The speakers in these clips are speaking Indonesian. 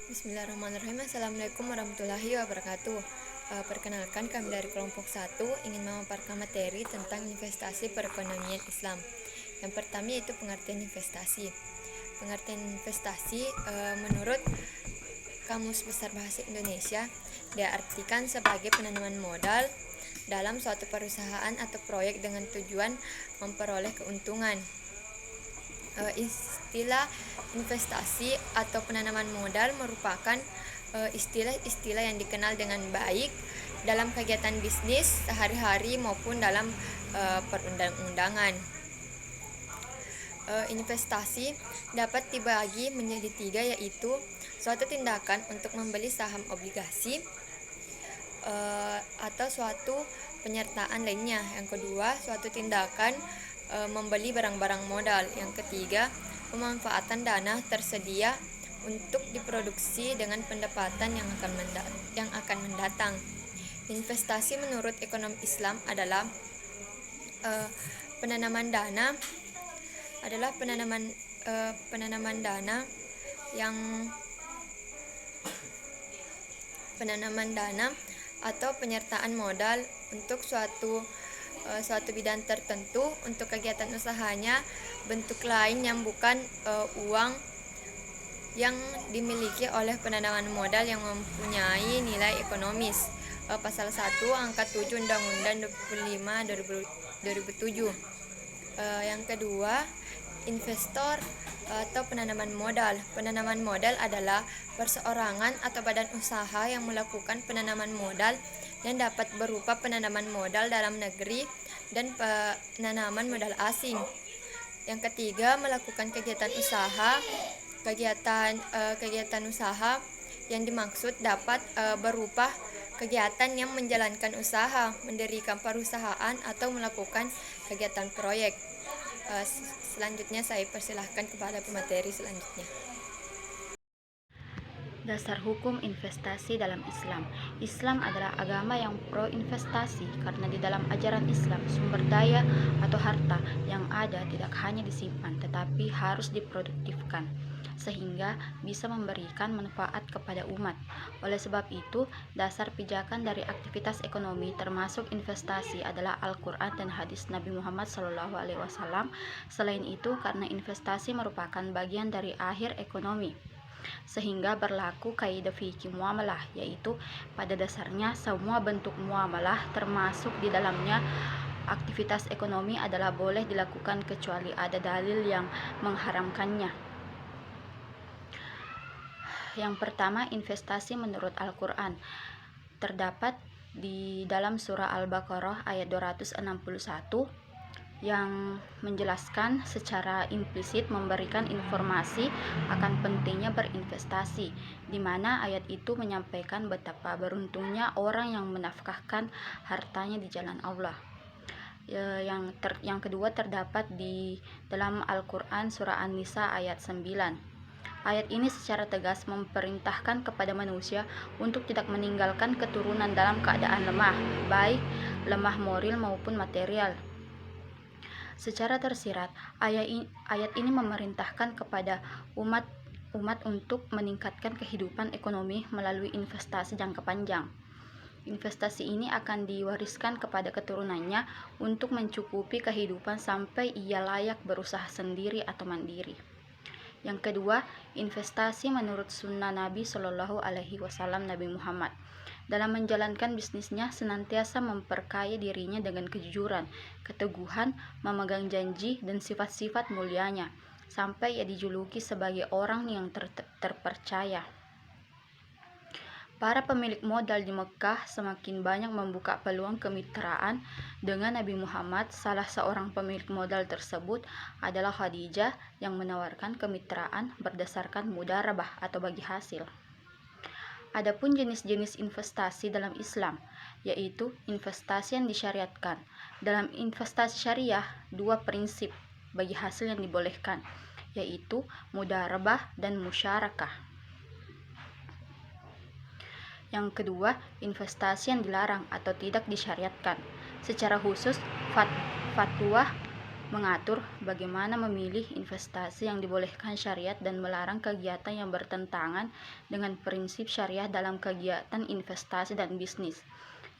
Bismillahirrahmanirrahim. Assalamualaikum warahmatullahi wabarakatuh. Perkenalkan, kami dari kelompok 1 ingin memaparkan materi tentang investasi perekonomian Islam. Yang pertama yaitu pengertian investasi. Pengertian investasi menurut Kamus Besar Bahasa Indonesia diartikan sebagai penanaman modal dalam suatu perusahaan atau proyek dengan tujuan memperoleh keuntungan. Istilah investasi atau penanaman modal merupakan istilah-istilah yang dikenal dengan baik dalam kegiatan bisnis sehari-hari maupun dalam perundang-undangan. Investasi dapat dibagi menjadi 3, yaitu suatu tindakan untuk membeli saham obligasi atau suatu penyertaan lainnya. Yang kedua, suatu tindakan membeli barang-barang modal. Yang ketiga, pemanfaatan dana tersedia untuk diproduksi dengan pendapatan yang akan mendatang. Investasi menurut ekonomi Islam adalah penanaman dana atau penyertaan modal untuk suatu bidang tertentu untuk kegiatan usahanya, bentuk lain yang bukan uang yang dimiliki oleh penanaman modal yang mempunyai nilai ekonomis. Pasal 1 angka 7 Undang-Undang 25/2007. Yang kedua, investor atau penanaman modal. Penanaman modal adalah perseorangan atau badan usaha yang melakukan penanaman modal yang dapat berupa penanaman modal dalam negeri dan penanaman modal asing. Yang ketiga, melakukan kegiatan usaha yang dimaksud dapat berupa kegiatan yang menjalankan usaha, mendirikan perusahaan atau melakukan kegiatan proyek. Selanjutnya saya persilahkan kepada pemateri selanjutnya. Dasar hukum investasi dalam Islam. Islam adalah agama yang pro investasi karena di dalam ajaran Islam sumber daya atau harta yang ada tidak hanya disimpan tetapi harus diproduktifkan sehingga bisa memberikan manfaat kepada umat. Oleh sebab itu, dasar pijakan dari aktivitas ekonomi termasuk investasi adalah Al-Quran dan hadis Nabi Muhammad SAW. Selain itu, karena investasi merupakan bagian dari akhir ekonomi, sehingga berlaku kaidah fikih muamalah, yaitu pada dasarnya semua bentuk muamalah termasuk di dalamnya aktivitas ekonomi adalah boleh dilakukan kecuali ada dalil yang mengharamkannya. Yang pertama, investasi menurut Al-Quran terdapat di dalam surah Al-Baqarah ayat 261 yang menjelaskan secara implisit memberikan informasi akan pentingnya berinvestasi, di mana ayat itu menyampaikan betapa beruntungnya orang yang menafkahkan hartanya di jalan Allah. Yang kedua terdapat di dalam Al-Quran surah An-Nisa ayat 9. Ayat ini secara tegas memerintahkan kepada manusia untuk tidak meninggalkan keturunan dalam keadaan lemah, baik lemah moral maupun material. Secara tersirat, ayat ini memerintahkan kepada umat untuk meningkatkan kehidupan ekonomi melalui investasi jangka panjang. Investasi ini akan diwariskan kepada keturunannya untuk mencukupi kehidupan sampai ia layak berusaha sendiri atau mandiri. Yang kedua, investasi menurut sunnah Nabi Shallallahu Alaihi Wasallam Nabi Muhammad. Dalam menjalankan bisnisnya senantiasa memperkaya dirinya dengan kejujuran, keteguhan, memegang janji, dan sifat-sifat mulianya, sampai ia dijuluki sebagai orang yang terpercaya. Para pemilik modal di Mekah semakin banyak membuka peluang kemitraan dengan Nabi Muhammad. Salah seorang pemilik modal tersebut adalah Khadijah yang menawarkan kemitraan berdasarkan mudharabah atau bagi hasil. Adapun jenis-jenis investasi dalam Islam, yaitu investasi yang disyariatkan. Dalam investasi syariah, 2 prinsip bagi hasil yang dibolehkan, yaitu mudharabah dan musyarakah. Yang kedua, investasi yang dilarang atau tidak disyariatkan. Secara khusus, fatwa mengatur bagaimana memilih investasi yang dibolehkan syariat dan melarang kegiatan yang bertentangan dengan prinsip syariah dalam kegiatan investasi dan bisnis,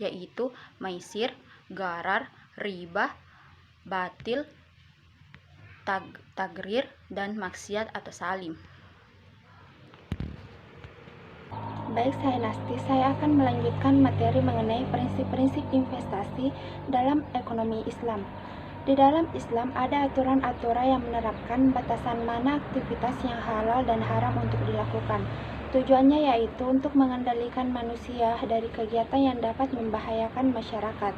yaitu maisir, gharar, riba, batil, tagrir, dan maksiat atau salim. Baik, saya Nasti, saya akan melanjutkan materi mengenai prinsip-prinsip investasi dalam ekonomi Islam. Di dalam Islam ada aturan-aturan yang menerapkan batasan mana aktivitas yang halal dan haram untuk dilakukan. Tujuannya yaitu untuk mengendalikan manusia dari kegiatan yang dapat membahayakan masyarakat.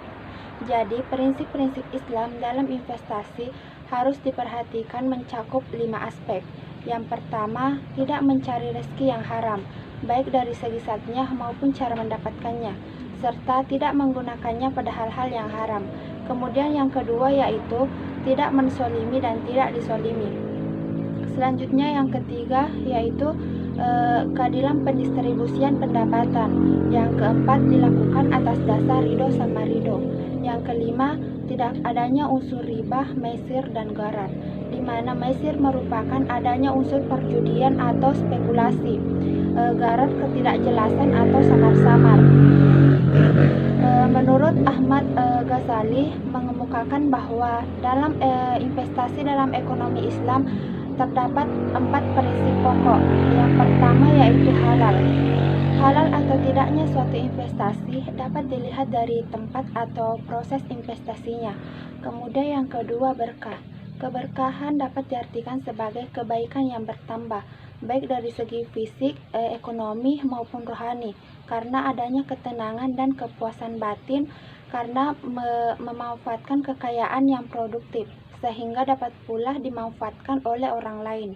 Jadi, prinsip-prinsip Islam dalam investasi harus diperhatikan mencakup 5 aspek. Yang pertama, tidak mencari rezeki yang haram, baik dari segi zatnya maupun cara mendapatkannya, serta tidak menggunakannya pada hal-hal yang haram. Kemudian yang kedua yaitu tidak mensolimi dan tidak disolimi. Selanjutnya yang ketiga yaitu keadilan pendistribusian pendapatan. Yang keempat dilakukan atas dasar ridho sama ridho. Yang kelima tidak adanya unsur riba, maisir, dan gharar, di mana maisir merupakan adanya unsur perjudian atau spekulasi, gharar ketidakjelasan atau samar-samar. Menurut Ahmad Ghazali mengemukakan bahwa dalam investasi dalam ekonomi Islam terdapat 4 prinsip pokok. Yang pertama yaitu halal. Halal atau tidaknya suatu investasi dapat dilihat dari tempat atau proses investasinya. Kemudian yang kedua berkah. Keberkahan dapat diartikan sebagai kebaikan yang bertambah, baik dari segi fisik, ekonomi maupun rohani, karena adanya ketenangan dan kepuasan batin karena memanfaatkan kekayaan yang produktif, sehingga dapat pula dimanfaatkan oleh orang lain.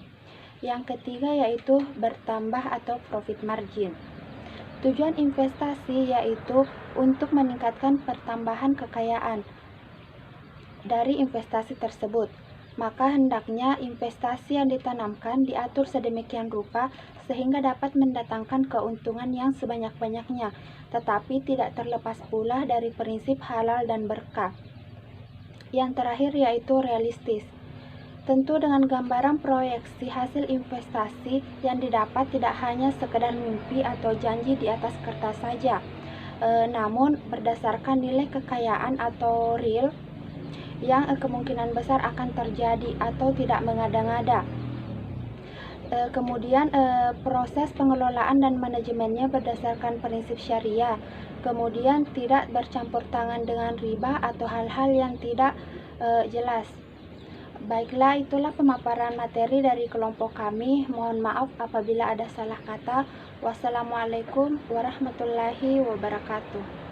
Yang ketiga yaitu bertambah atau profit margin. Tujuan investasi yaitu untuk meningkatkan pertambahan kekayaan dari investasi tersebut. Maka hendaknya investasi yang ditanamkan diatur sedemikian rupa sehingga dapat mendatangkan keuntungan yang sebanyak-banyaknya, tetapi tidak terlepas pula dari prinsip halal dan berkah. Yang terakhir yaitu realistis. Tentu dengan gambaran proyeksi hasil investasi yang didapat tidak hanya sekedar mimpi atau janji di atas kertas saja, namun berdasarkan nilai kekayaan atau real yang kemungkinan besar akan terjadi atau tidak mengada-ngada. Kemudian proses pengelolaan dan manajemennya berdasarkan prinsip syariah. Kemudian tidak bercampur tangan dengan riba atau hal-hal yang tidak jelas. Baiklah, itulah pemaparan materi dari kelompok kami. Mohon maaf apabila ada salah kata. Wassalamualaikum warahmatullahi wabarakatuh.